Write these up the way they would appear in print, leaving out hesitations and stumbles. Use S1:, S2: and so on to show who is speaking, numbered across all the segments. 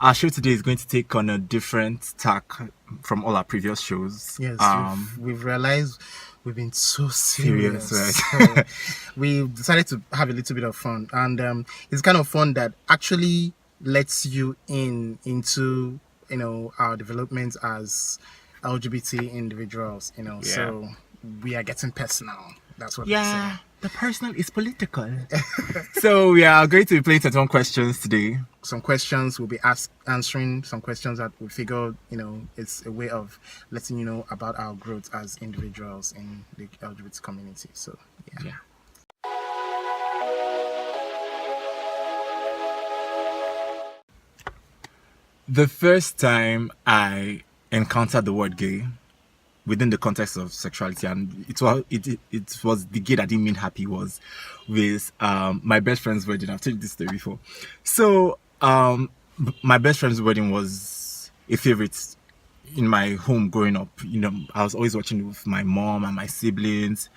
S1: our show today is going to take on a different tack from all our previous shows.
S2: Yes, we've realized we've been so serious.
S1: Right?
S2: So we decided to have a little bit of fun, and it's kind of fun that actually lets you into our development as LGBT individuals. So we are getting personal. That's what we're saying.
S1: The personal is political. So we are going to be playing 21 questions today.
S2: Some questions we'll be answering, some questions that we figure, it's a way of letting you know about our growth as individuals in the LGBT community. So, yeah.
S1: The first time I encountered the word gay within the context of sexuality, and it was the gay that didn't mean happy, was with my best friend's wedding. I've told you this story before. So my best friend's wedding was a favorite in my home growing up. I was always watching it with my mom and my siblings,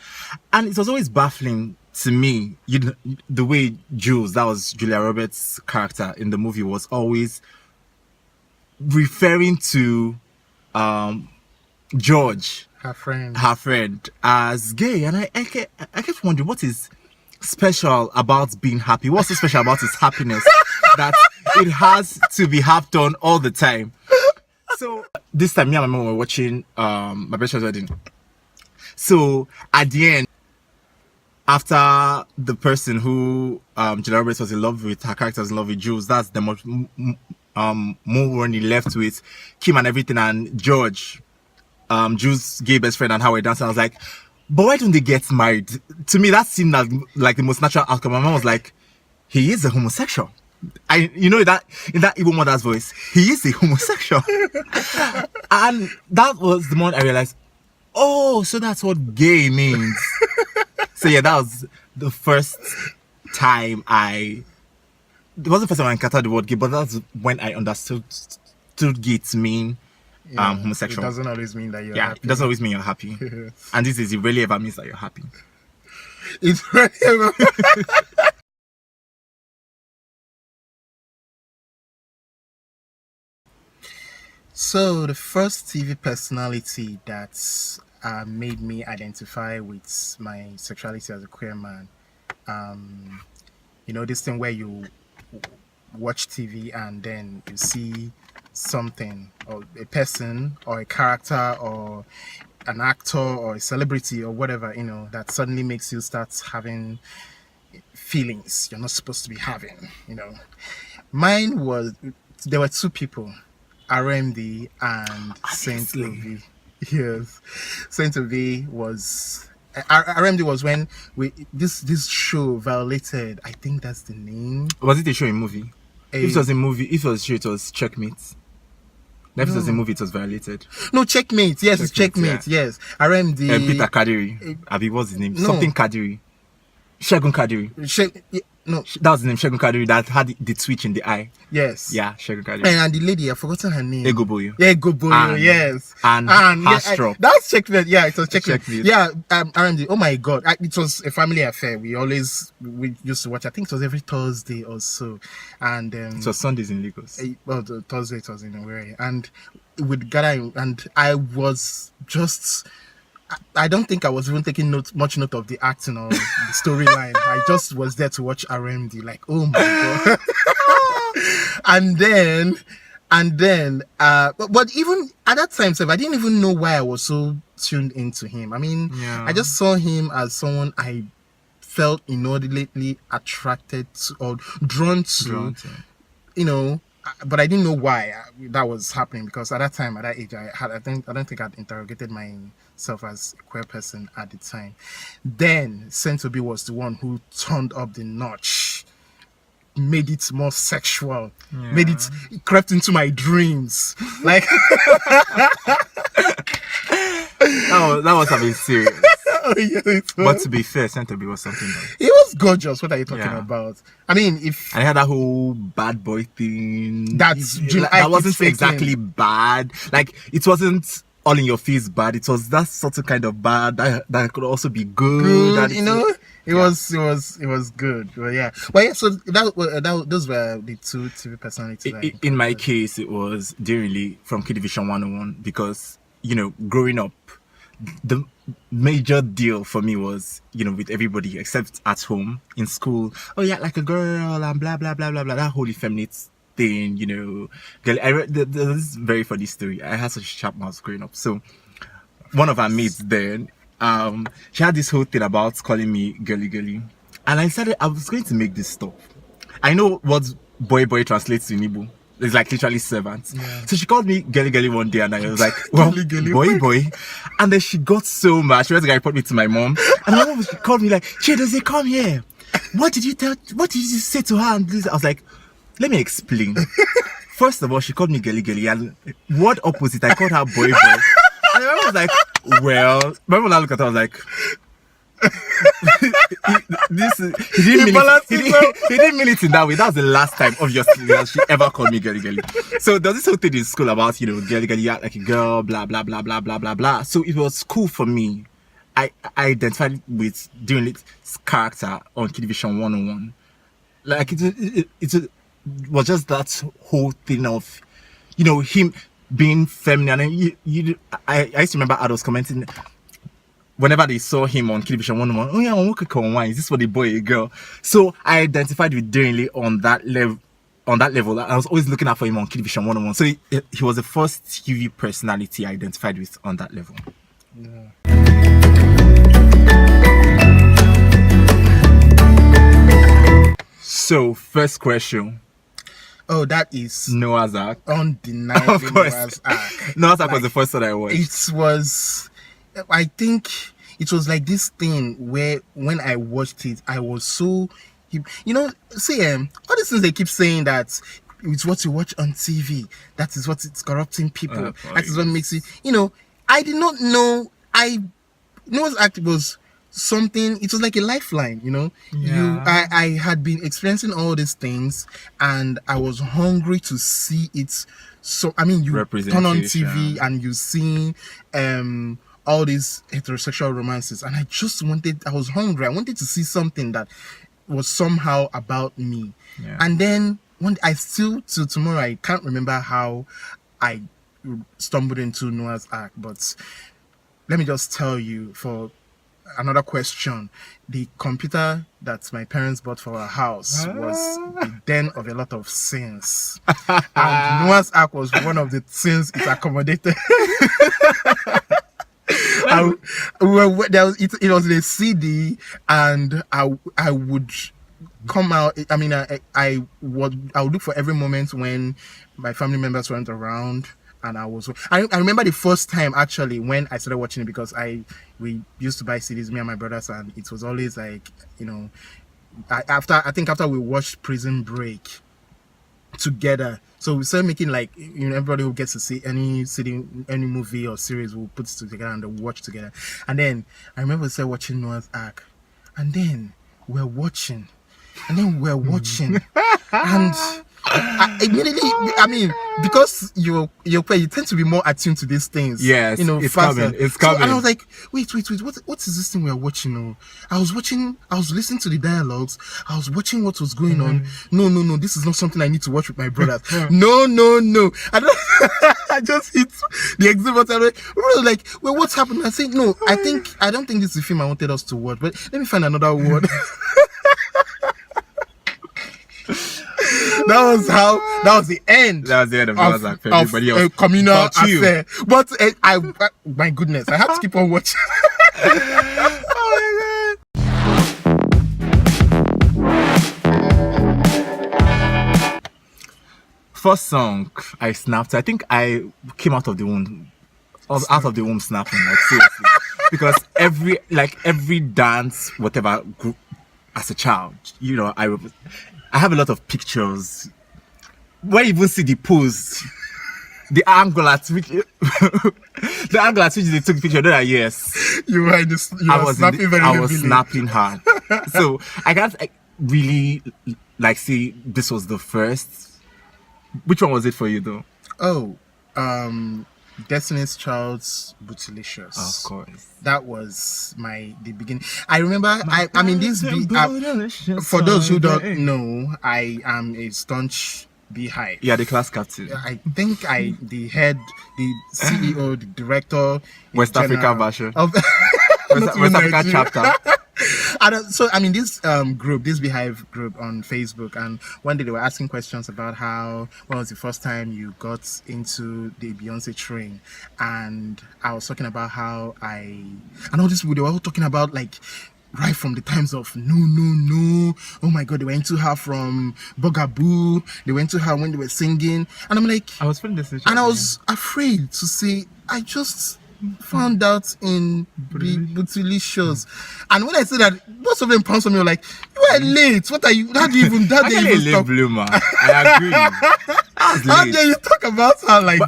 S1: and it was always baffling to me, the way Jules, that was Julia Roberts' character in the movie, was always referring to George,
S2: her friend,
S1: as gay. And I kept wondering, what is special about being happy? What's so special about his happiness that it has to be half done all the time? So this time, me and my mom were watching my best friend's wedding. So at the end, after the person who Julia Roberts was in love with, her character was in love with Jules, that's the more when he left with Kim and everything, and George, Jules' gay best friend, and how we're dancing. I was like, but why don't they get married? To me, that seemed like the most natural outcome. My mom was like, he is a homosexual. That in that evil mother's voice, he is a homosexual. And that was the moment I realized, oh, so that's what gay means. So yeah, that was the first time it wasn't the first time I encountered the word gay, but that's when I understood gay to mean homosexual.
S2: It doesn't always mean that you're happy.
S1: It doesn't always mean you're happy. And it really ever means that you're happy.
S2: It's really ever. So the first TV personality that made me identify with my sexuality as a queer man, this thing where you watch TV and then you see something, or a person or a character or an actor or a celebrity or whatever, that suddenly makes you start having feelings you're not supposed to be having. Mine was, there were two people, RMD and Saint Ovi. Yes, Saint Ovi was RMD was when this show Violated, I think that's the name.
S1: Was it a show, a movie? If it was a movie, if it was a show, it was Checkmate. If it was a movie, it was Violated.
S2: No, Checkmate. Yes, it's Checkmate. Yeah. Yes, RMD.
S1: And Peter Kadiri. Abi, what's his name? No. Something Kadiri. Shegun Kadiri.
S2: No,
S1: that was the name, Shegun Kadiri, that had the twitch in the eye.
S2: Yes.
S1: Yeah, Shegun Kadiri.
S2: And the lady, I've forgotten her name.
S1: Egoboyo.
S2: Yeah, Egoboyo, yes.
S1: And Astro.
S2: That's Checkmate. Yeah, it was Checkmate. Yeah, RMD. Oh my God. It was a family affair. We used to watch, I think it was every Thursday or so. And
S1: it was Sundays in Lagos.
S2: Well, the Thursday it was in Owerri. And we'd gather, and I was just... I don't think I was even taking much note of the acting or the storyline. I just was there to watch RMD, like, oh my God. and then, but even at that time, I didn't even know why I was so tuned into him. I mean, I just saw him as someone I felt inordinately attracted to or drawn to. But I didn't know why that was happening, because at that time, at that age, I don't think I'd interrogated myself as a queer person at the time. Then Saint Obi was the one who turned up the notch, made it more sexual, it crept into my dreams, like
S1: that was a bit serious. But to be fair, Saint Obi was something else.
S2: He was gorgeous. What are you talking about? I mean, and
S1: I had that whole bad boy thing.
S2: That
S1: wasn't exactly bad. Like, it wasn't all in your face bad. It was that sort of kind of bad that could also be good.
S2: Good, you know. It was good. Well, yeah. Well, yeah. So those were the two TV personalities.
S1: In my case, it was definitely from Kid Division 101 because growing up, the major deal for me was with everybody except at home in school. Oh yeah, like a girl and blah blah blah blah blah. That whole effeminate thing, Girl, there's this very funny story. I had such a sharp mouth growing up. So one of our mates then, she had this whole thing about calling me girly girly, and I decided I was going to make this stop. I know what boy translates to in Igbo. It's like literally servant. Yeah. So she called me girly girly one day, and I was like, well, boy. And then she got so mad. She went to report me to my mom, and my mom called me like, Dozie, come here. What did you say to her? And I was like, let me explain. First of all, she called me girly girly, and word opposite, I called her boy. And I was like, well, my mom looked at her, I was like, he didn't mean it in that way. That was the last time, obviously, that she ever called me girly girly. So there's this whole thing in school about girly girly, like a girl, blah blah blah blah blah blah blah. So it was cool for me. I identified with doing this character on Kid Division 101. Like it was just that whole thing of him being feminine. And I used to remember adults commenting whenever they saw him on Kid Division 101, oh yeah, why is this for the boy or girl? So I identified with Darinley on that level. I was always looking out for him on Kid Division 101. So he was the first TV personality I identified with on that level. Yeah. So first question.
S2: Oh, that is
S1: Noah's Ark.
S2: Undeniably
S1: of course.
S2: Noah's Ark.
S1: Noah's Ark was the first one I watched.
S2: It was, I think it was like this thing where when I watched it, I was so, all these things they keep saying that it's what you watch on TV. That is what it's corrupting people. That is what makes it, I did not know. Noah's Ark was something, it was like a lifeline, Yeah. I had been experiencing all these things and I was hungry to see it. So you turn on TV and you see all these heterosexual romances, and I was hungry. I wanted to see something that was somehow about me. Yeah. And then till tomorrow I can't remember how I stumbled into Noah's Ark, but let me just tell you, for another question, the computer that my parents bought for our house was the den of a lot of sins. And Noah's Ark was one of the sins it accommodated. It was a CD, and I would come out. I would look for every moment when my family members weren't around. And I remember the first time actually when I started watching it, because we used to buy CDs, me and my brothers, and it was always like, after we watched Prison Break together, so we started making like, everybody who gets to see any CD, any movie or series, will put it together and they'll watch together. And then I remember we started watching Noah's Ark, and then we're watching, and immediately, because you tend to be more attuned to these things. Yes,
S1: it's faster. It's coming.
S2: So, and I was like, wait, what is this thing we are watching? Oh, I was listening to the dialogues. I was watching what was going on. No, this is not something I need to watch with my brothers. No. I just hit the exhibit. I was like, well, what's happening? I said, no, I don't think this is the film I wanted us to watch, but let me find another word. That was the end. That was the end of Noah's Ark for everybody else. Communal affair. But my goodness, I had to keep on watching. Oh my
S1: God. First song I snapped. I think I came out of the womb snapping, like seriously, because every dance, whatever, group as a child, I have a lot of pictures. Where you even see the pose, the angle at which they took the picture. Yes,
S2: I was
S1: snapping hard. So I can't really see this was the first. Which one was it for you though?
S2: Oh, Destiny's Child's Bootylicious.
S1: Of course.
S2: That was the beginning. I remember. I mean, for those who don't know, I am a staunch Beehive.
S1: Yeah, the class captain.
S2: I think the head, the CEO, the director,
S1: West Africa version
S2: of
S1: West Africa chapter.
S2: And so I mean, this Beehive group on Facebook, and one day they were asking questions about when was the first time you got into the Beyonce train, and I was talking about how and all this, they were all talking about like right from the times of no, oh my god, they were into her from Bugaboo, they were into her when they were singing, and I'm like,
S1: I was feeling this,
S2: and I was afraid to say, I just found out in Bootylicious. And when I said that, most of them pounced on me, were like, you are late, what are you, how do you even
S1: late bloomer. I agree.
S2: How dare you talk about her like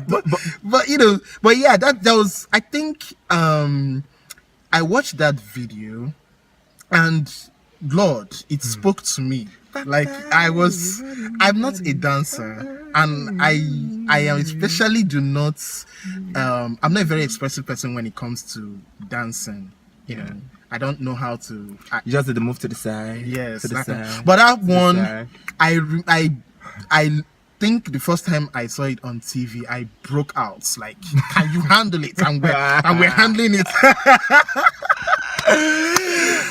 S2: but you know, but yeah, that was, I think I watched that video, and Lord, it spoke to me. Like I'm not a dancer, and I am especially I'm not a very expressive person when it comes to dancing. You know, I don't know how to.
S1: You just did the move to the side.
S2: Yes,
S1: to the side,
S2: but that one, I think the first time I saw it on TV, I broke out. Like, can you handle it? And we're handling it.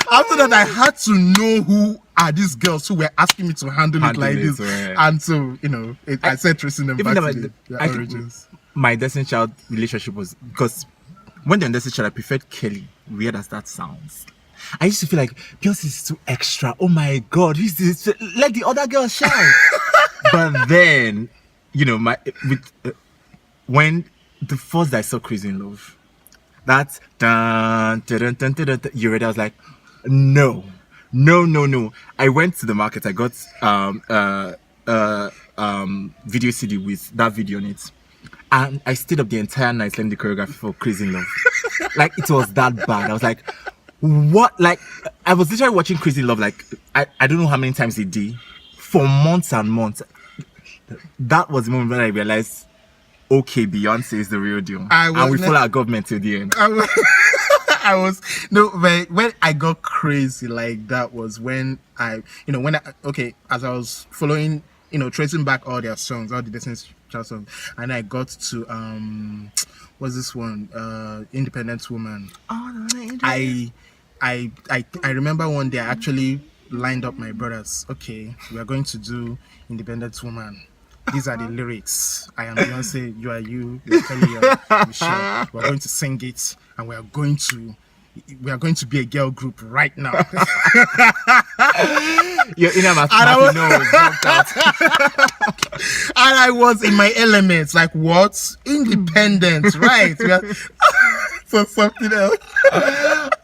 S2: After that, I had to know who are these girls who were asking me to handle it like this. Right. And so, you know, I said tracing them back to their origins.
S1: My Destiny Child relationship was, because when they're in Destiny Child, I preferred Kelly, weird as that sounds. I used to feel like, Beyonce is too extra. Oh my God, who's this? Let the other girls shine. But then, you know, when the first I saw Crazy in Love, that's you ready? I was like, no. I went to the market. I got video CD with that video on it, and I stayed up the entire night learning the choreography for Crazy in Love. Like, it was that bad. I was like, what? Like, I was literally watching Crazy in Love, like, I don't know how many times a day for months and months. That was the moment when I realized, okay, Beyonce is the real deal, and we follow our government till the end.
S2: But when I got crazy like that was when as I was following, you know, tracing back all their songs, all the Destiny's Child songs, and I got to what's this one, Independent Woman. Oh, no, I remember one day I actually lined up my brothers. Okay, we are going to do Independent Woman. These are the lyrics. I am Beyonce, you are you, you're Kelly, you're Michelle. We're going to sing it, and we are going to be a girl group right now.
S1: Your inner mathematics knows.
S2: And I was in my elements, like, what? Independent, right? So something else.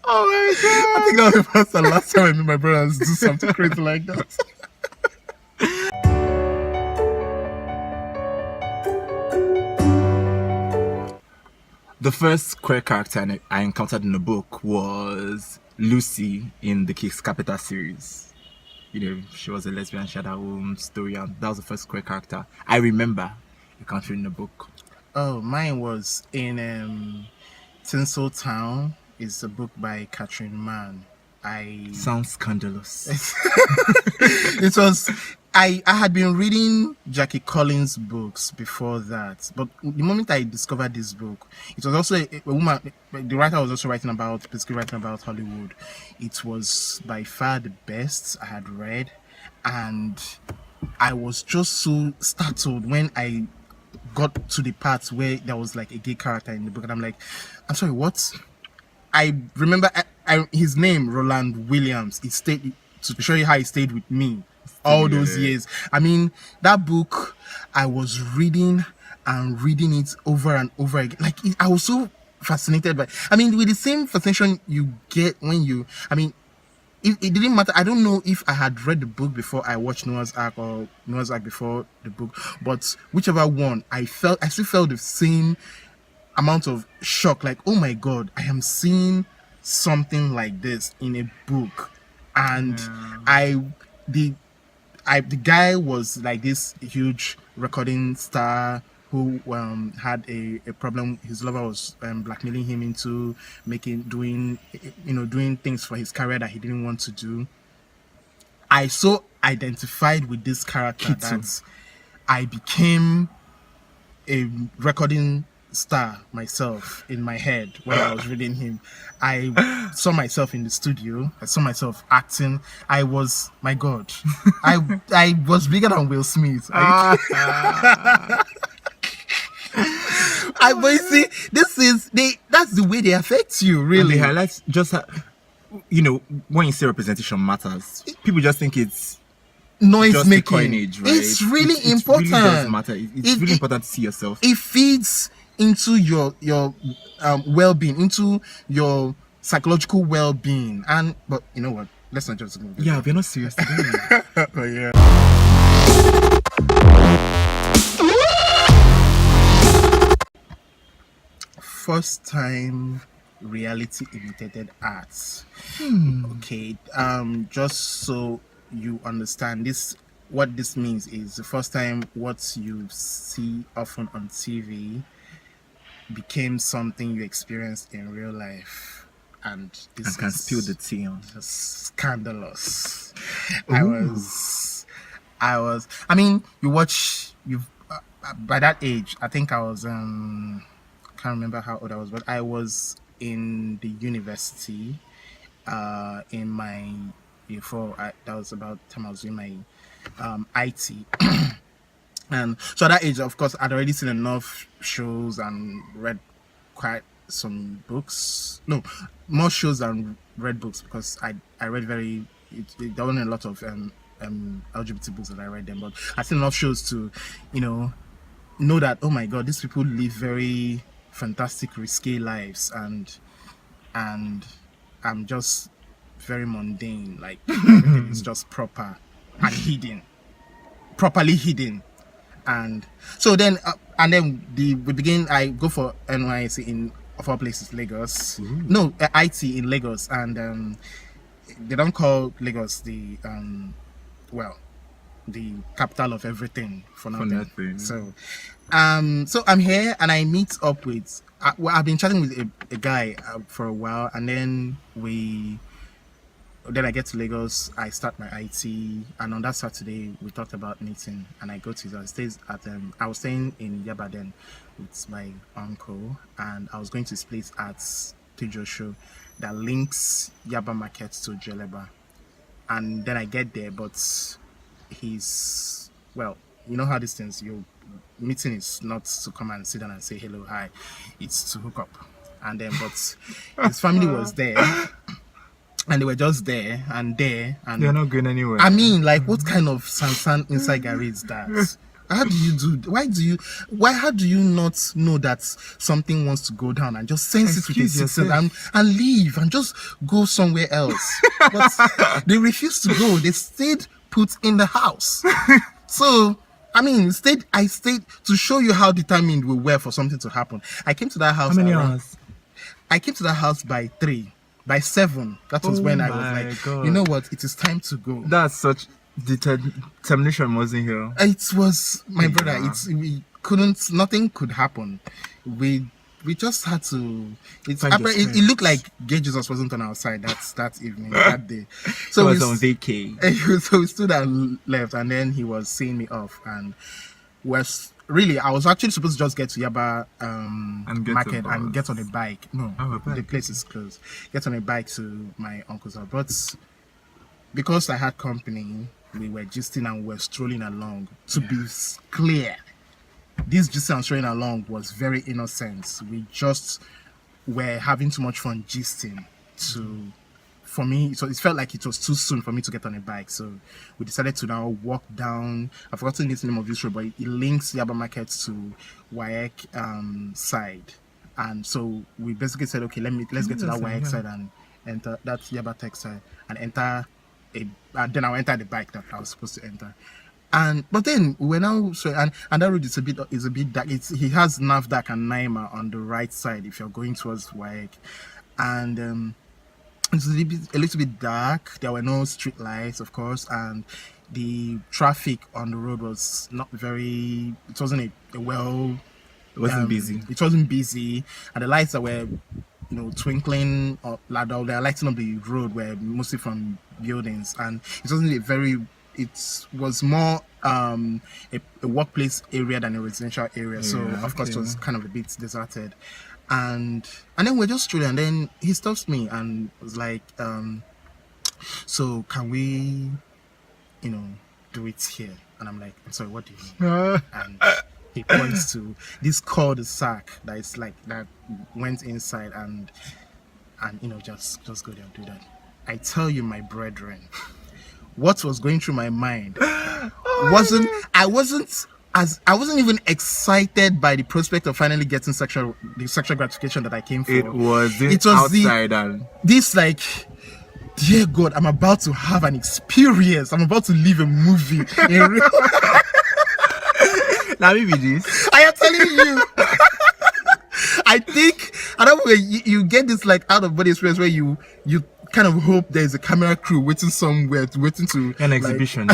S2: Oh my God. I think that was the first and last time I met my brothers do something crazy like that.
S1: The first queer character I encountered in the book was Lucy in the Kiss Capital series. You know, she was a lesbian, she had her own story, and that was the first queer character I remember encountering in the book. Oh,
S2: mine was in Tinsel Town. It's a book by Catherine Mann.
S1: Sounds scandalous.
S2: It was. I had been reading Jackie Collins' books before that, but the moment I discovered this book, it was also a woman. The writer was also basically writing about Hollywood. It was by far the best I had read, and I was just so startled when I got to the part where there was like a gay character in the book, and I'm like, I'm sorry, what? I remember his name, Roland Williams. It stayed, to show you how he stayed with me all those years. I mean, that book, I was reading it over and over again. Like, I was so fascinated by, I mean, with the same fascination you get when you, I mean, it didn't matter. I don't know if I had read the book before I watched Noah's Ark or Noah's Ark before the book, but whichever one, I still felt the same amount of shock. Like, oh my God, I am seeing something like this in a book. And the guy was like this huge recording star who had a problem. His lover was blackmailing him into doing things for his career that he didn't want to do. I so identified with this character that I became a recording star myself in my head when I was reading him. I saw myself in the studio. I saw myself acting. I was, my God, I was bigger than Will Smith. But you see, that's the way they affect you, really.
S1: And the highlights just, when you say representation matters, people just think it's
S2: noise
S1: just
S2: making.
S1: Coinage, right?
S2: It's really important.
S1: It really does matter. It's really important to see yourself.
S2: It feeds into your well-being, into your psychological well-being. But you know what? Let's not just go.
S1: Yeah, we're not serious today.
S2: Oh, yeah. First time reality imitated arts. Okay, just so you understand this, what this means is the first time what you see often on TV became something you experienced in real life, and this
S1: can spill the tea on.
S2: Scandalous.
S1: Ooh.
S2: I mean, by that age, I think I was can't remember how old I was, but I was in the university in my that was about the time I was doing my IT. And so at that age, of course, I'd already seen enough shows and read quite some books. No, more shows than read books, because I read there weren't a lot of LGBT books that I read then, but I've seen enough shows to, know that, oh my God, these people live very fantastic, risque lives, and I'm just very mundane. Like everything is just proper and properly hidden. And so then we begin. I go for NYC in, of all places, Lagos.
S1: Ooh.
S2: No, IT in Lagos, and they don't call Lagos the capital of everything for nothing. So I'm here and I meet up with. I've been chatting with a guy for a while, and then I get to Lagos. I start my IT, and on that Saturday we talked about meeting, and I go to his house. I was staying in Yaba then with my uncle, and I was going to his place at Tejo Show that links Yaba Market to Jeleba, and then I get there, but he's, well, you know how these things, your meeting is not to come and sit down and say hello, hi, it's to hook up. And then, but his family was there, and they were just there, and
S1: they're not going anywhere.
S2: I mean, like, what kind of Sansan inside Gary is that? How do you do? How do you not know that something wants to go down and just sense it with a system and leave and just go somewhere else? But they refused to go. They stayed put in the house. So, I mean, I stayed to show you how determined we were for something to happen. I came to that house.
S1: How many hours?
S2: I came to that house by 3. By 7, that was when I was like, God. You know what? It is time to go.
S1: That's such determination, wasn't here.
S2: It was, my brother. Nothing could happen. We just had to. It looked like Gay Jesus wasn't on our side that evening, that day. So
S1: he was on vacay.
S2: So we stood and left, and then he was seeing me off, and I was actually supposed to just get to Yaba Market and get on a bike. No, the place is closed. Get on a bike to my uncle's house. But because I had company, we were gisting and we were strolling along. To be clear, this gisting and strolling along was very innocent. We just were having too much fun gisting. For me, so it felt like it was too soon for me to get on a bike. So we decided to now walk down. I've forgotten the name of this road, but it links Yaba Market to Wayek side. And so we basically said, okay, let's get to that Wayek side and enter that Yaba Tech side and enter then I'll enter the bike that I was supposed to enter. But then we were now and that road is a bit dark. He has Navdak and Naima on the right side if you're going towards Wayek. And it's a little bit dark. There were no street lights, of course, and the traffic on the road was not very. It wasn't a well
S1: It wasn't busy.
S2: It wasn't busy, and the lights that were, twinkling or they're lighting up the road were mostly from buildings, and it wasn't a very. It was more a workplace area than a residential area, so of course it was kind of a bit deserted, and then we're just strolling, and then he stops me and was like, so can we, do it here? And I'm like, I'm sorry, what do you mean? And he points to this cul-de-sac that is like that went inside, and just go there and do that. I tell you, my brethren, what was going through my mind I wasn't even excited by the prospect of finally getting sexual gratification that I came for.
S1: It was outside and
S2: this like, dear God, I'm about to have an experience. I'm about to live a movie.
S1: Now maybe this.
S2: I am telling you. I don't know, you get this like out of body experience where you kind of hope there's a camera crew waiting somewhere waiting to
S1: an exhibition.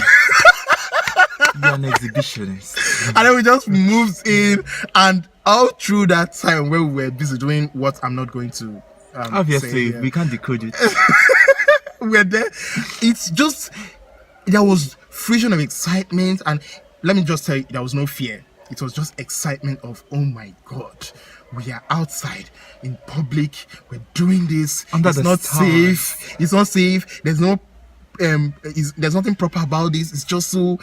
S1: You're an exhibitionist.
S2: And then we just moved in, and all through that time where we were busy doing what I'm not going to
S1: obviously we can't decode it.
S2: We're there. It's just, there was fusion of excitement, and let me just tell you, there was no fear. It was just excitement of, oh my God, we are outside in public, we're doing this.
S1: Under
S2: it's
S1: the
S2: not
S1: stars.
S2: safe. It's not safe. There's no there's nothing proper about this. It's just so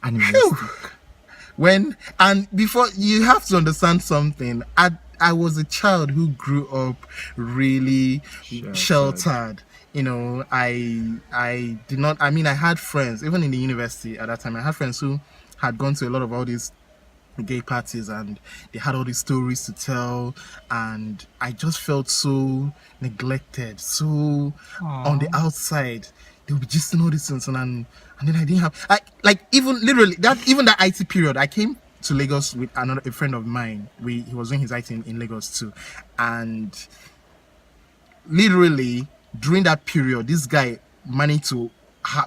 S1: animalistic.
S2: Before, you have to understand something. I was a child who grew up really sheltered. I did not, I had friends, even in the university at that time. I had friends who had gone to a lot of all these gay parties, and they had all these stories to tell, and I just felt so neglected, so on the outside. They would be just all these things, and then I didn't have even that IT period. I came to Lagos with a friend of mine. He was doing his IT in Lagos too, and literally during that period, this guy managed to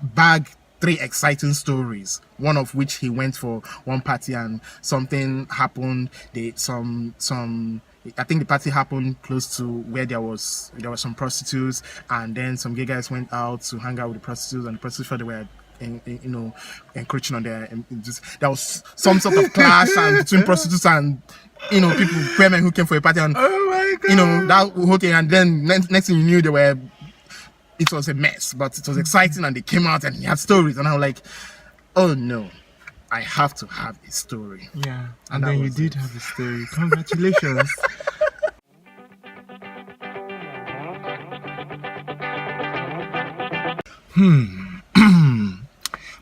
S2: bag 3 exciting stories. One of which he went for one party and something happened. I think the party happened close to where there were some prostitutes, and then some gay guys went out to hang out with the prostitutes, and the prostitutes felt they were encroaching on there. There was some sort of clash and between prostitutes and people, queer men who came for a party, and
S1: oh my God.
S2: that whole thing. And then next thing you knew, it was a mess, but it was exciting, and they came out and he had stories, and I was like, oh no, I have to have a story.
S1: Yeah, and then you did have a story. Congratulations.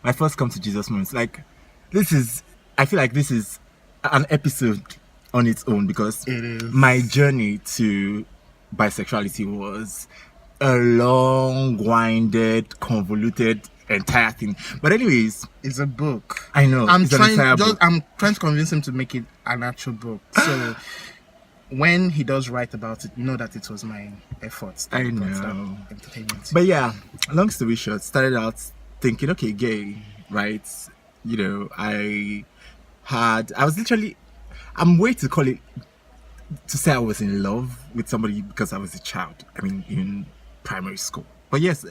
S1: My first come to Jesus moments. I feel like this is an episode on its own, because
S2: It is.
S1: my journey to bisexuality was a long, winded, convoluted entire thing. But anyways,
S2: it's a book.
S1: I know.
S2: I'm
S1: it's an entire book.
S2: trying to convince him to make it an actual book. So when he does write about it, that it was my efforts.
S1: I
S2: that got
S1: know.
S2: that entertainment.
S1: But yeah, long story short, started out thinking, okay, gay, right? I'm way to call it, to say I was in love with somebody because I was a child. In primary school. But yes,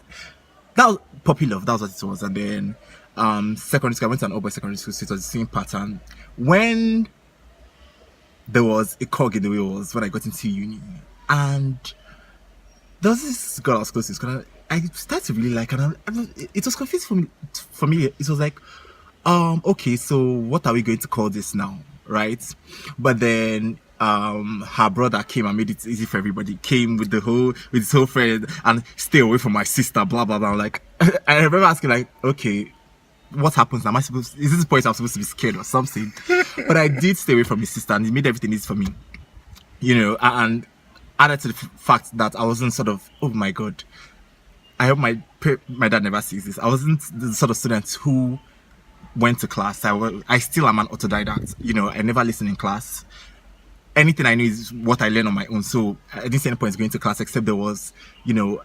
S1: that was puppy love. That was what it was. And then secondary school, I went to an all-boys secondary school, so it was the same pattern. When there was a cog in the wheels when I got into uni, and there was this girl I was close to, I started to really like her, and it was confusing for me. It was like, okay, so what are we going to call this now, right? But then her brother came and made it easy for everybody. Came with his whole friend, and stay away from my sister, blah blah blah. I remember asking, okay, what happens? Is this the point I'm supposed to be scared or something? But I did stay away from his sister, and he made everything easy for me, and added to the fact that I wasn't sort of, oh my God, I hope my dad never sees this. I wasn't the sort of student who went to class. I still am an autodidact. I never listen in class. Anything I know is what I learn on my own. So I didn't see any point going to class, except there was,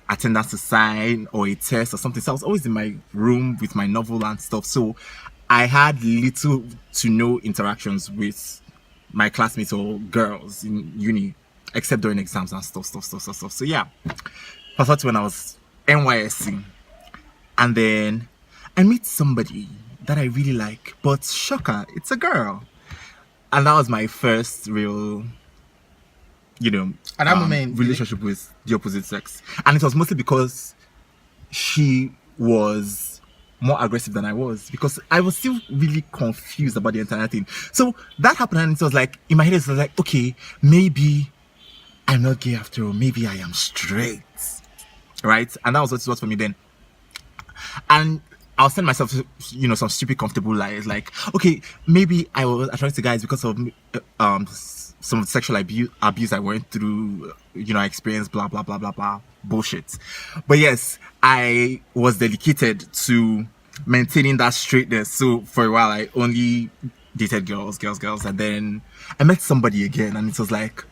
S1: attendance to sign or a test or something. So I was always in my room with my novel and stuff. So I had little to no interactions with my classmates or girls in uni, except during exams and stuff. So yeah, fast forward to when I was NYSC, and then I meet somebody that I really like, but shocker, it's a girl, and that was my first real,
S2: At that moment,
S1: relationship with the opposite sex, and it was mostly because she was more aggressive than I was, because I was still really confused about the entire thing. So that happened, and it was like, in my head, it was like, okay, maybe I'm not gay after all, maybe I am straight, right? And that was what it was for me then. And I was telling myself, some stupid, comfortable lies, like, okay, maybe I was attracted to guys because of some sexual abuse I went through, I experienced, blah blah blah blah blah bullshit. But yes, I was dedicated to maintaining that straightness. So for a while, I only dated girls, and then I met somebody again, and it was like,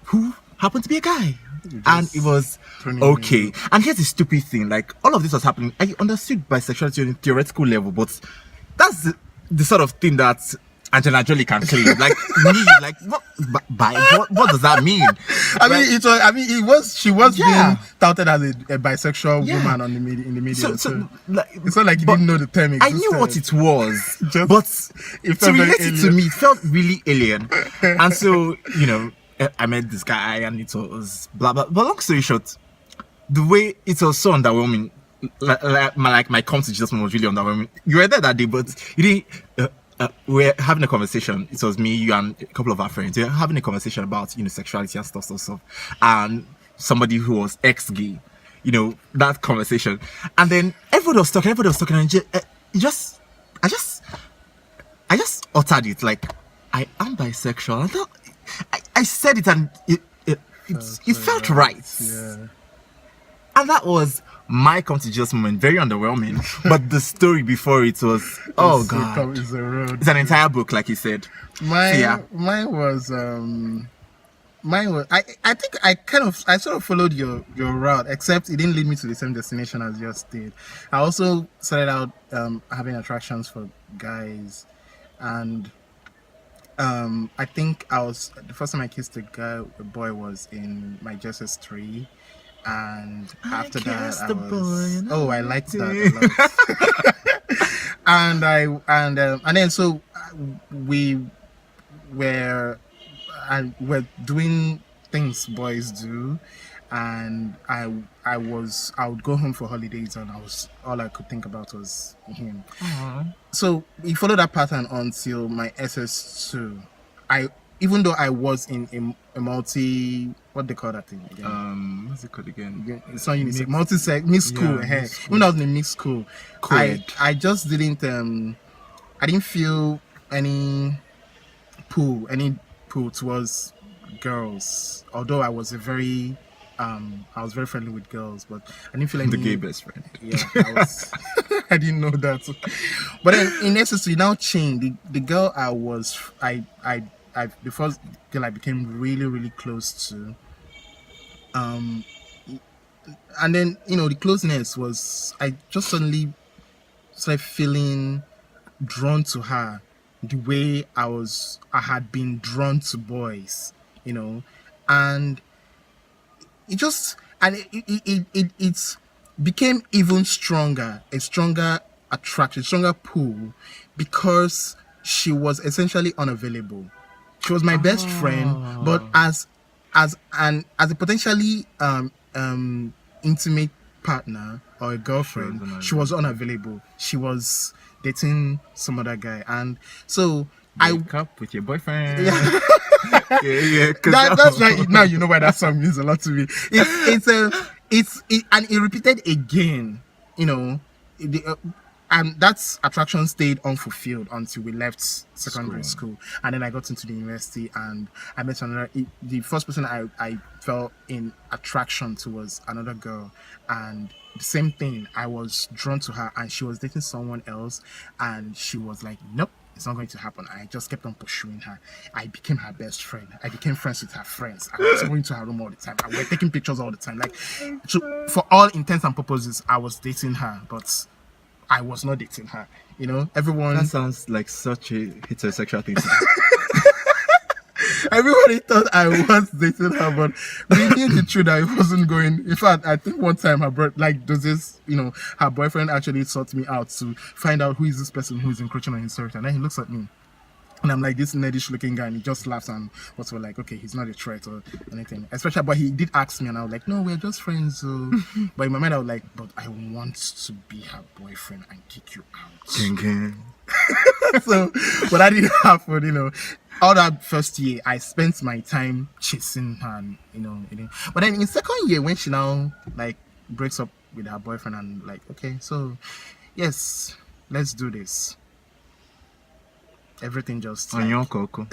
S1: who happened to be a guy. And it was okay. And here's the stupid thing, like, all of this was happening. I understood bisexuality on a theoretical level, but that's the sort of thing that Angelina Jolie can claim. Like, me, like, what does that mean?
S2: She was being touted as a bisexual woman in the media. So like, it's not like you didn't know the term existed.
S1: I knew what it was, but to relate it to me, it felt really alien. And so, I met this guy, and it was blah blah. But long story short, the way it was so underwhelming, like my come to Jesus was really underwhelming. You were there that day, but you didn't. We're having a conversation. It was me, you, and a couple of our friends. We're having a conversation about sexuality and stuff, and somebody who was ex-gay. That conversation, and then everybody was talking, and I just uttered it, like, I am bisexual. I thought. I said it, and it felt right. Yeah. And that was my come to Jesus moment. Very underwhelming. But the story before it was, God. It's an entire book, like you said.
S2: Mine was I think I sort of followed your route, except it didn't lead me to the same destination as yours did. I also started out having attractions for guys, and I think the first time I kissed a boy was in my JSS 3, and after that I liked that a lot. and then so we were doing things boys do, and I would go home for holidays, and all I could think about was him. Uh-huh. So we followed that pattern until my SS2. Even though I was in a multi, what they call that thing again?
S1: What's it called again?
S2: It's not unisex, multi-sex, mixed school. Even though I was in a mixed school, I just didn't I didn't feel any pull towards girls. Although I was very friendly with girls, but I didn't feel any.
S1: The gay best friend.
S2: Yeah, I didn't know that. But then in essence, we now changed. The girl the first girl I became really, really close to. And then the closeness was, I just suddenly started feeling drawn to her the way I had been drawn to boys, and it became even stronger, a stronger attraction, stronger pull, because she was essentially unavailable. She was my best friend, but as a potentially intimate partner or a girlfriend, she was unavailable. She was dating some other guy, and so
S1: Wake up with your boyfriend.
S2: Yeah. That's right. Now you know why that song means a lot to me. And it repeated again. And that attraction stayed unfulfilled until we left secondary school. And then I got into the university, and I met the first person I felt in attraction to was another girl, and the same thing. I was drawn to her, and she was dating someone else, and she was like, nope, it's not going to happen. I just kept on pursuing her. I became her best friend. I became friends with her friends. I was going to her room all the time. We were taking pictures all the time. Like, for all intents and purposes, I was dating her, but I was not dating her. Everyone.
S1: That sounds like such a heterosexual thing.
S2: Everybody thought I was dating her, but we knew the truth that it wasn't going. In fact, I think one time her boyfriend actually sought me out to find out who is this person who is encroaching on his territory. And then he looks at me. And I'm like this nerdish looking guy, and he just laughs and was like, okay, he's not a threat or anything. Especially, but he did ask me, and I was like, no, we're just friends. So. But in my mind, I was like, but I want to be her boyfriend and kick you out. So, but that didn't happen, All that first year, I spent my time chasing her, and, But then in second year, when she now like breaks up with her boyfriend, and like, okay, so yes, let's do this. Everything just
S1: on your coco.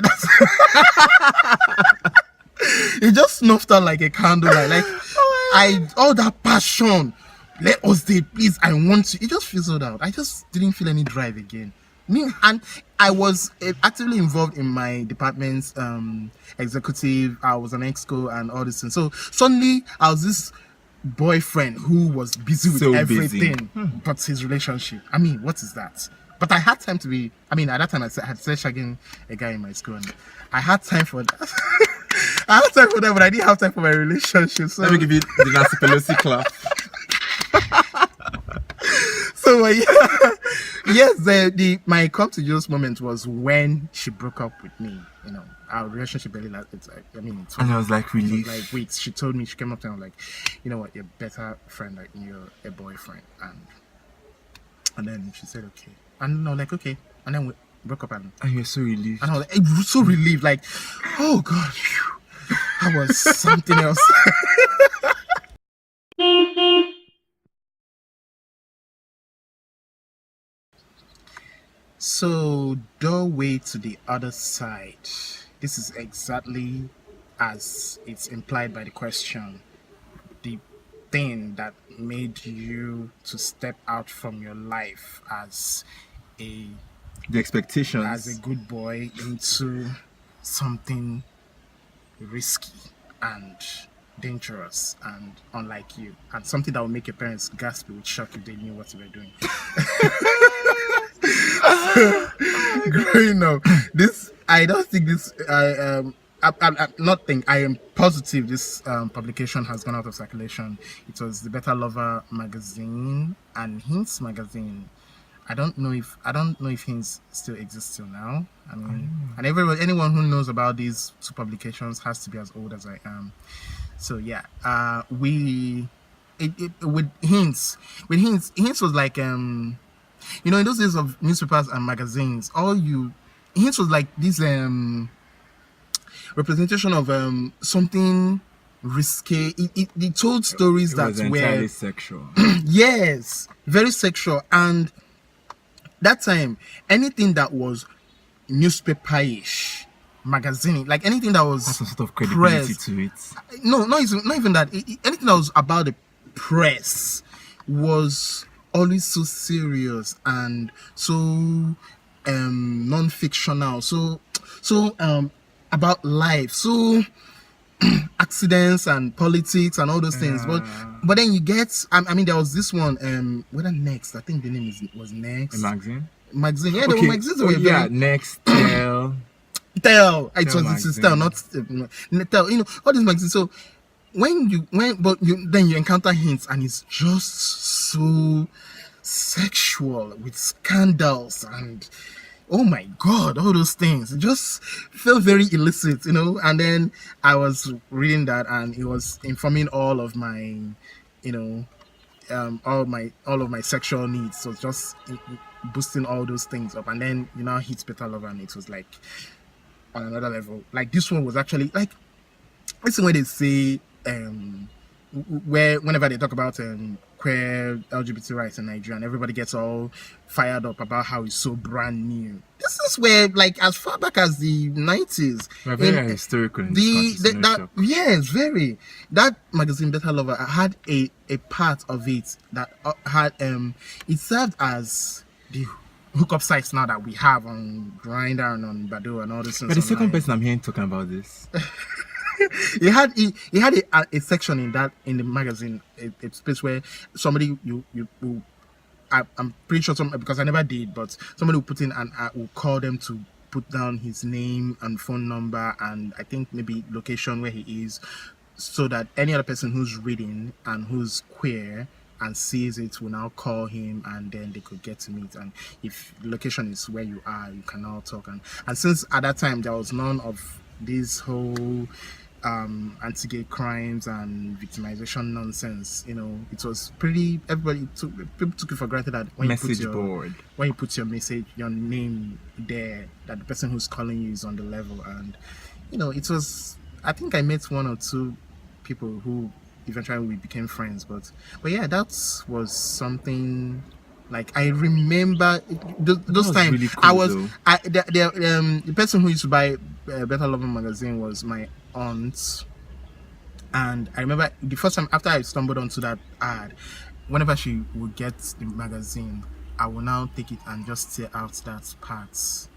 S2: It just snuffed out like a candlelight. Like all that passion. Let us date, please. I want to. It just fizzled out. I just didn't feel any drive again. And I was actively involved in my department's executive. I was an exco and all this thing. So suddenly I was this boyfriend who was busy with everything but his relationship. I mean, what is that? But I had time to be. I mean, at that time I had started shagging a guy in my school, and I had time for that. I had time for that, but I didn't have time for my relationship. So
S1: let me give you the Nancy Pelosi clap.
S2: So yes, my come to Jesus moment was when she broke up with me. Our relationship barely lasted.
S1: And I was like, relief.
S2: Like weeks. She told me, she came up to me, like, you know what, you're a better friend, like you're a boyfriend, and then she said okay, and I was like okay, and then we broke up, and
S1: you're so relieved.
S2: And I was so relieved, like, oh god, whew, that was something else. So, doorway to the other side. This is exactly as it's implied by the question. The thing that made you to step out from your life as the
S1: expectations
S2: as a good boy into something risky and dangerous and unlike you, and something that will make your parents gasp with shock if they knew what you were doing. Growing up, I don't think this. I'm not think. I am positive this publication has gone out of circulation. It was the Better Lover magazine and Hints magazine. I don't know if Hints still exists till now. I mean, and anyone who knows about these two publications has to be as old as I am. So yeah, with Hints was like in those days of newspapers and magazines, Hints was like this representation of something risque. It told stories that were
S1: entirely sexual.
S2: Yes, very sexual. And that time, anything that was newspaper-ish, magazine, like anything that was
S1: some sort of credibility
S2: press,
S1: to it.
S2: No, not even that. Anything that was about the press was always so serious and so non-fictional, so about life, so accidents and politics and all those things. But then you get, I mean, there was this one, whether Next, I think the name was Next.
S1: A magazine?
S2: Magazine, yeah, okay. There were magazines that were very...
S1: Next, Tell.
S2: It was Tell, not Tell. All these magazines. So then you encounter Hints, and it's just so sexual with scandals and oh my god, all those things. It just felt very illicit, and then I was reading that, and it was informing all of my all of my sexual needs. So just boosting all those things up, and then hits Better Lover, and it was like on another level. Like this one was actually like, listen when they say whenever they talk about queer LGBT rights in Nigeria, and everybody gets all fired up about how it's so brand new. This is where, like, as far back as the 90s,
S1: we're very historical in
S2: yes, very. That magazine Better Lover had a part of it that had it served as the hookup sites now that we have on Grindr and on Badoo and all this.
S1: But the second person I'm hearing talking about this.
S2: He had a section in the magazine, a space where somebody I'm pretty sure because I never did, but somebody will put in and will call them to put down his name and phone number, and I think maybe location where he is, so that any other person who's reading and who's queer and sees it will now call him, and then they could get to meet. And if the location is where you are, you can now talk. And since at that time there was none of this whole anti-gay crimes and victimization nonsense, it was pretty, people took it for granted that when you put your message, your name there, that the person who's calling you is on the level. And it was, I think I met one or two people who eventually we became friends, but yeah, that was something. Like, I remember those times. Really cool, the person who used to buy Better Loving magazine was my aunt, and I remember the first time after I stumbled onto that ad, whenever she would get the magazine, I will now take it and just tear out that part,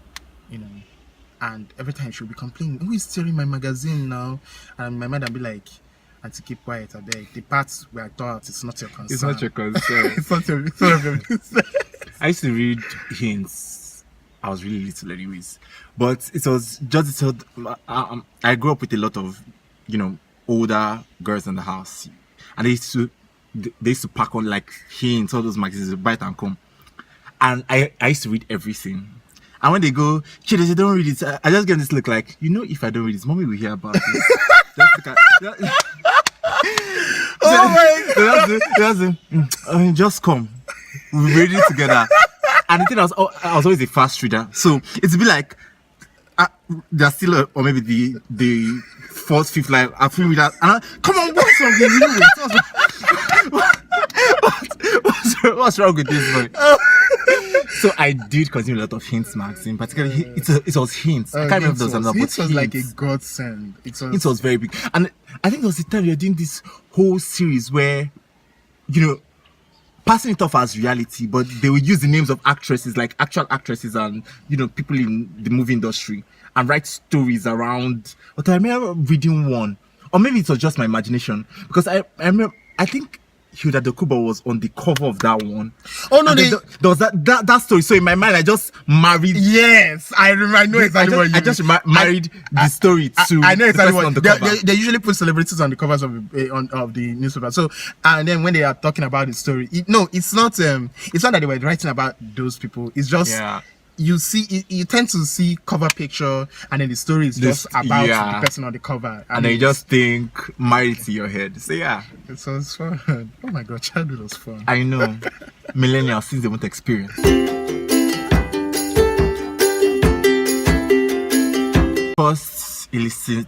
S2: and every time she would be complaining, who is tearing my magazine now? And my mother would be like, "Auntie, keep quiet, I beg. The parts where I thought it's not your concern."
S1: It's not your concern.
S2: It's not your concern.
S1: I used to read hints. I was really little anyways. But it was just, I grew up with a lot of, older girls in the house. And they used to pack on like hints, all those magazines, Bite and Come. And I used to read everything. And when they go, "Kiddos, you don't read it," I just get this look like, if I don't read this, mommy will hear about it. Just look at, oh my God. Just come. We'll read it together. And the thing, I was always a fast reader. So it's be like, there's still, or maybe the fourth, fifth line, I feel with that. And come on, what's wrong? What's wrong with this boy? So I did consume a lot of Hints magazine, particularly it was Hints. I can't remember those names, but
S2: Hints was like a godsend.
S1: It was very big, and I think there was a time we were doing this whole series where, passing it off as reality, but they would use the names of actresses, like actual actresses, and people in the movie industry, and write stories around. But I remember reading one, or maybe it was just my imagination, because I remember, I think Hilda Dokubo was on the cover of that one. Oh no, there was that story. So in my mind, I just married.
S2: Yes, I remember. I know exactly what you mean.
S1: I just married the story to.
S2: I know exactly what
S1: on the cover.
S2: They usually put celebrities on the covers of the newspaper. So and then when they are talking about the story, it's not. It's not that they were writing about those people. It's just. Yeah. You tend to see cover picture, and then the story is just about the person on the cover,
S1: and then you just think married to your head. So yeah,
S2: it was fun. Oh my God, childhood was fun.
S1: I know, millennials since they want experience. First illicit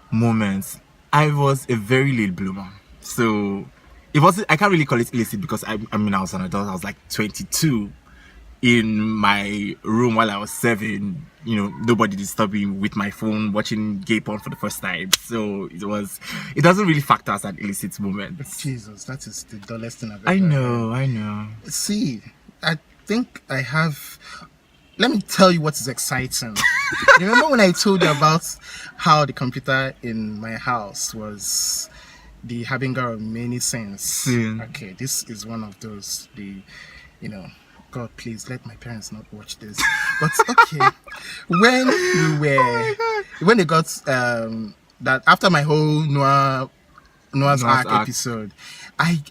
S1: moments. I was a very late bloomer, so it wasn't. I can't really call it illicit because I was an adult. I was like 22. In my room while I was 7, nobody disturbed me with my phone watching gay porn for the first time. So it doesn't really factor as an illicit moment.
S2: Jesus, that is the dullest thing I've ever
S1: heard. I know.
S2: See, I think I have. Let me tell you what is exciting. Remember when I told you about how the computer in my house was the harbinger of many sins? Okay, this is one of those. God, please let my parents not watch this. But okay, when they got that after my whole Noah's Ark episode, I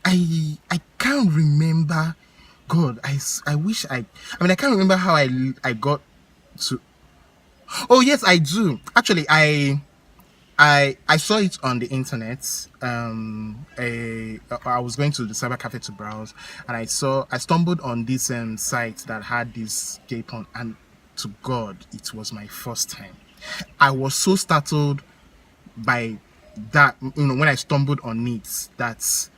S2: can't remember. God, I wish I can't remember how I got to. Oh yes, I do. Actually, I saw it on the internet. I was going to the cyber cafe to browse, and I stumbled on this site that had this gay porn, and to God, it was my first time. I was so startled by that, when I stumbled on it, that,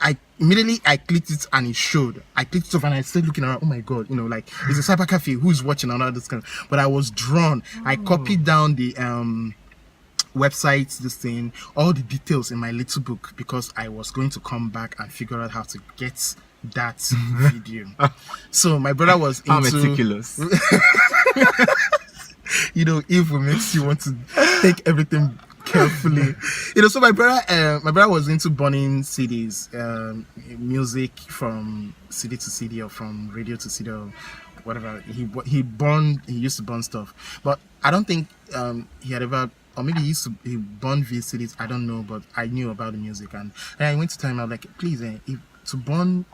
S2: I immediately clicked it and it showed. I clicked it off and I started looking around. Oh my God, like it's a cyber cafe. Who's watching and all this kind of. But I was drawn. I copied down the website, this thing, all the details in my little book because I was going to come back and figure out how to get that video. So my brother was into.
S1: How meticulous.
S2: Evil makes you want to take everything carefully. So my brother was into burning CDs, music from CD to CD or from radio to CD or whatever. He used to burn stuff, but I don't think he had ever, or maybe he burned VCDs. I don't know, but I knew about the music, and I went to tell him, I was like, please, to burn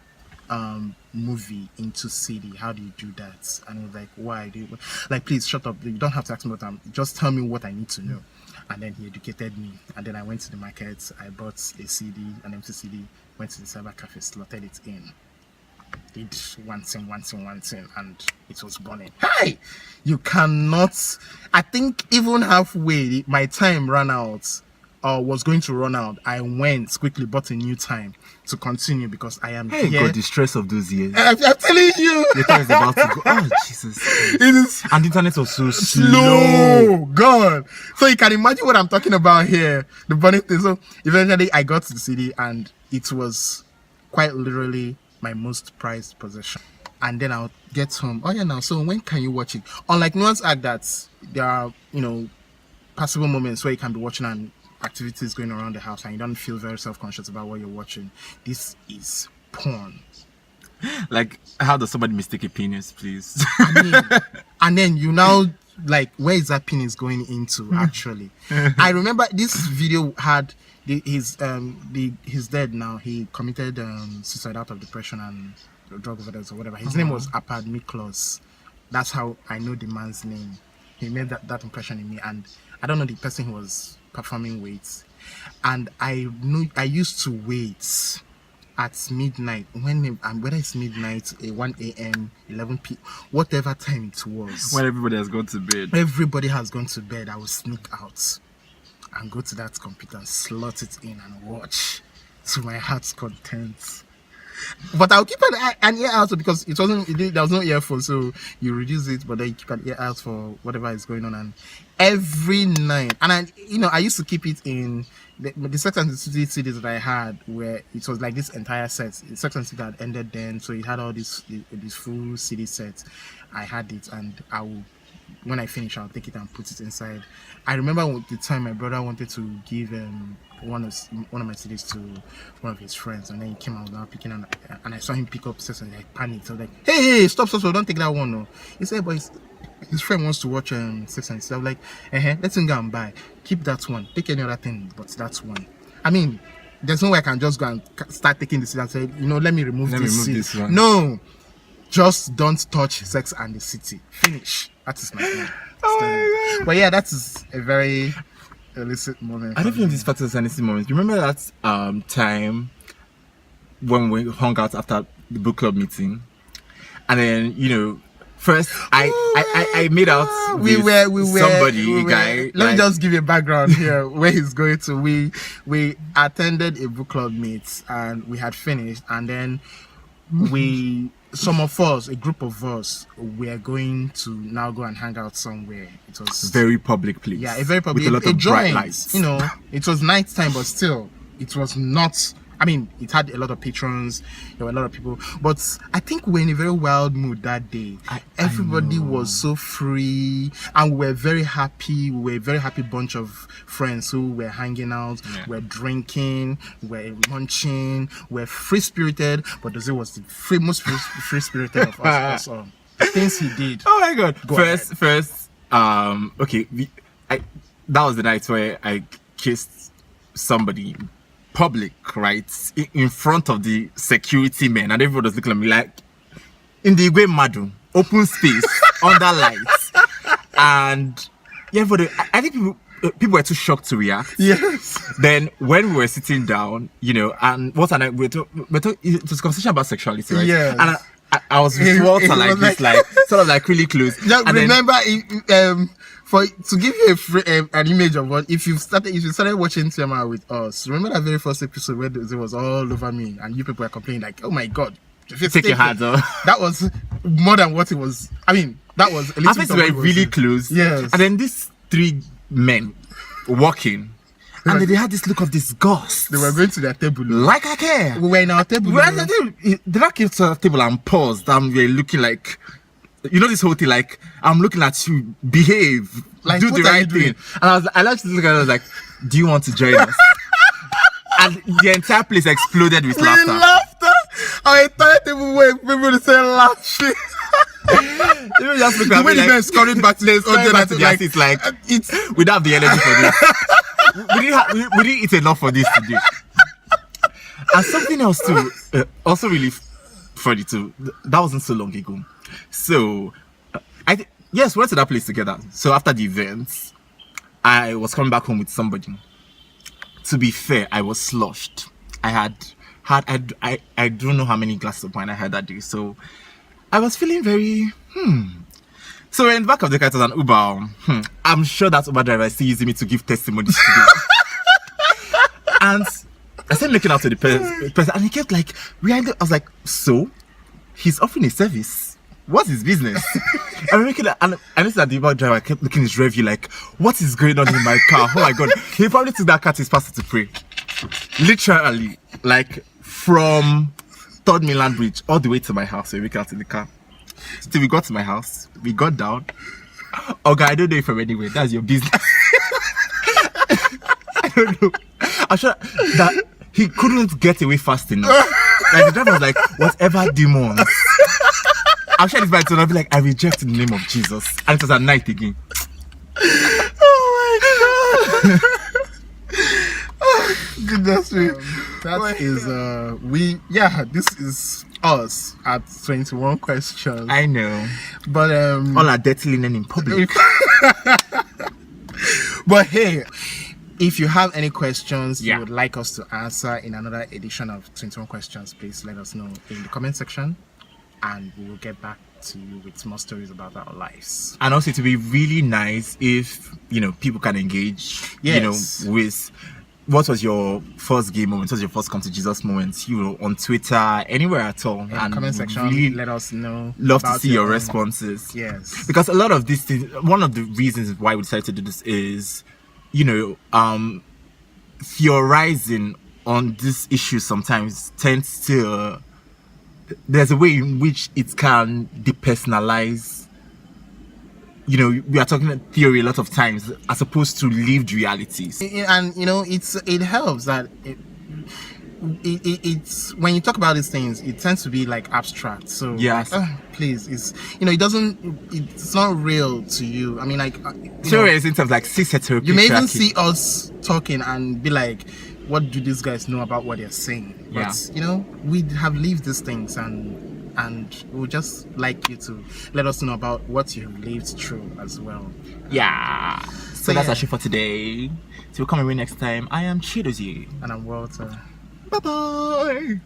S2: movie into CD, how do you do that? And he was like, why do you, like, please shut up, you don't have to ask me what just tell me what I need to know. And then he educated me, and then I went to the market, I bought a CD, an empty CD, went to the cyber cafe, slotted it in, did one thing, and it was burning. Hi, you cannot. I think even halfway my time ran out, or was going to run out. I went quickly, bought a new time to continue because I am here.
S1: God, the stress of those years.
S2: I'm telling you,
S1: the time is about to go. Oh Jesus!
S2: It is,
S1: and the internet was so
S2: slow. God, so you can imagine what I'm talking about here. The burning thing. So eventually, I got to the CD, and it was quite literally my most prized possession. And then I'll get home. Oh yeah, now so when can you watch it? Unlike Nuance Act, that there are passable moments where you can be watching and activities going around the house and you don't feel very self-conscious about what you're watching. This is porn.
S1: Like, how does somebody mistake a penis, please?
S2: And then you now, like, where is that penis going into actually? I remember this video had he's dead now. He committed suicide out of depression and drug overdose or whatever. His name was Apad Miklos. That's how I know the man's name. He made that impression in me, and I don't know the person who was performing weights, and I used to wait at midnight, whether it's midnight, 1 a.m, 11 p, whatever time it was,
S1: when everybody has gone to bed.
S2: I will sneak out and go to that computer and slot it in and watch to my heart's content. But I'll keep an ear out because there was no earphone, so you reduce it, but then you keep an ear out for whatever is going on. And every night, and I used to keep it in the Sex and the City CDs that I had, where it was like this entire set. Sex and the City had ended then, so it had all this full CD set. I had it, and when I finish, I'll take it and put it inside. I remember the time my brother wanted to give one of my CDs to one of his friends, and then he came out now picking, and I saw him pick up Sex and I panicked. I was like, hey, stop, don't take that one. No. He said, but his friend wants to watch Sex and the City. I was like, let's go and buy. Keep that one. Take any other thing, but that one. I mean, there's no way I can just go and start taking the CD and say, let me remove this one. No, just don't touch Sex and the City. Finish. That is my thing.
S1: Oh my God.
S2: But yeah, that is a very illicit moment.
S1: I don't think this part is an illicit moment. You remember that time when we hung out after the book club meeting, and then first I made out with somebody, guy.
S2: Let me just give you a background here where he's going to. We attended a book club meet and we had finished, and then some of us, a group of us, were going to now go and hang out somewhere. It was
S1: very public place.
S2: Yeah, a very public,
S1: with a lot of bright lights.
S2: It was night time, but still, it was not. I mean, it had a lot of patrons. There were a lot of people, but I think we were in a very wild mood that day. Everybody was so free, and we were very happy. We were a very happy bunch of friends who were hanging out, were drinking, were munching, were free spirited. But Dozie was the most free spirited of us all. The things he did.
S1: Oh my God! First, okay, that was the night where I kissed somebody. Public, right, in front of the security men, and everybody was looking at me like in the Igwe Madu, open space, under lights, and everybody. I think people were too shocked to react.
S2: Yes.
S1: Then when we were sitting down, and Walter and I it was a conversation about sexuality, right?
S2: Yes.
S1: And I was with Walter like this, like sort of like really close.
S2: Just and remember, to give you an image of what if you started watching TMR with us, remember that very first episode where it was all over me and you people were complaining like, oh my God,
S1: take your hands off.
S2: That was more than what it was. I mean, that was a little bit.
S1: We were really close.
S2: Yes.
S1: And then these three men walking, and they had this look of disgust.
S2: They were going to their table.
S1: Like I care.
S2: We were in our table.
S1: They not came to our table and paused, and we were looking like, this whole thing, like, I'm looking at you, behave.
S2: Like,
S1: do
S2: what
S1: the
S2: are you
S1: right
S2: doing?
S1: thing. And I like to look at her, I was like, do you want to join us? And the entire place exploded with laughter.
S2: Laughter. Our entire table were people to say laughing.
S1: You just look
S2: The
S1: at
S2: way
S1: me
S2: the
S1: like,
S2: men scurried back to their
S1: it's like, we don't have the energy for this. We didn't eat enough for this today. And something else too, also really funny too. That wasn't so long ago. So, yes, we went to that place together. So after the event, I was coming back home with somebody. To be fair, I was sloshed. I don't know how many glasses of wine I had that day. So I was feeling very So we're in the back of the car, it was an Uber. I'm sure that Uber driver is still using me to give testimonies today. And I started looking out to the person, and he kept like, I was like, so he's offering a service. What's his business? And I noticed that the Uber driver kept looking at his review like, what is going on in my car? Oh my god. He probably took that car to his pastor to pray. Literally, like from 3rd Mainland Bridge all the way to my house. So we got out in the car. Till we got to my house, we got down. Okay, I don't know if I'm anywhere. That's your business. I don't know. I'm sure that he couldn't get away fast enough. Like the driver was like, whatever demons. I'm sure this by itself, I'll be like, I reject in the name of Jesus. And it was at night again.
S2: Oh my god. Goodness me. This is us at 21 questions.
S1: I know.
S2: But
S1: all our dirty linen in public.
S2: But hey, if you have any questions
S1: Yeah.
S2: you would like us to answer in another edition of 21 questions, please let us know in the comment section, and we will get back to you with more stories about our lives.
S1: And also, to be really nice if people can engage.
S2: Yes.
S1: With what was your first gay moment, what was your first come to Jesus moment, on Twitter, anywhere at all.
S2: In
S1: and
S2: the comment section,
S1: really
S2: let us know.
S1: love to
S2: about
S1: see your
S2: own-
S1: responses.
S2: Yes.
S1: Because a lot of these things, one of the reasons why we decided to do this is, theorizing on this issue sometimes tends to, there's a way in which it can depersonalize. We are talking theory a lot of times as opposed to lived realities.
S2: And it helps that it's when you talk about these things, it tends to be like abstract. So
S1: Yes.
S2: please, it's not real to you. I mean, like
S1: Theory is in terms like cis heteropatriarchy.
S2: you may even see us talking and be like, what do these guys know about what they're saying? But we have lived these things, and we would just like you to let us know about what you have lived through as well.
S1: Yeah. So that's actually for today. So we'll come away next time. I am Dozie.
S2: And I'm Walter.
S1: Bye bye.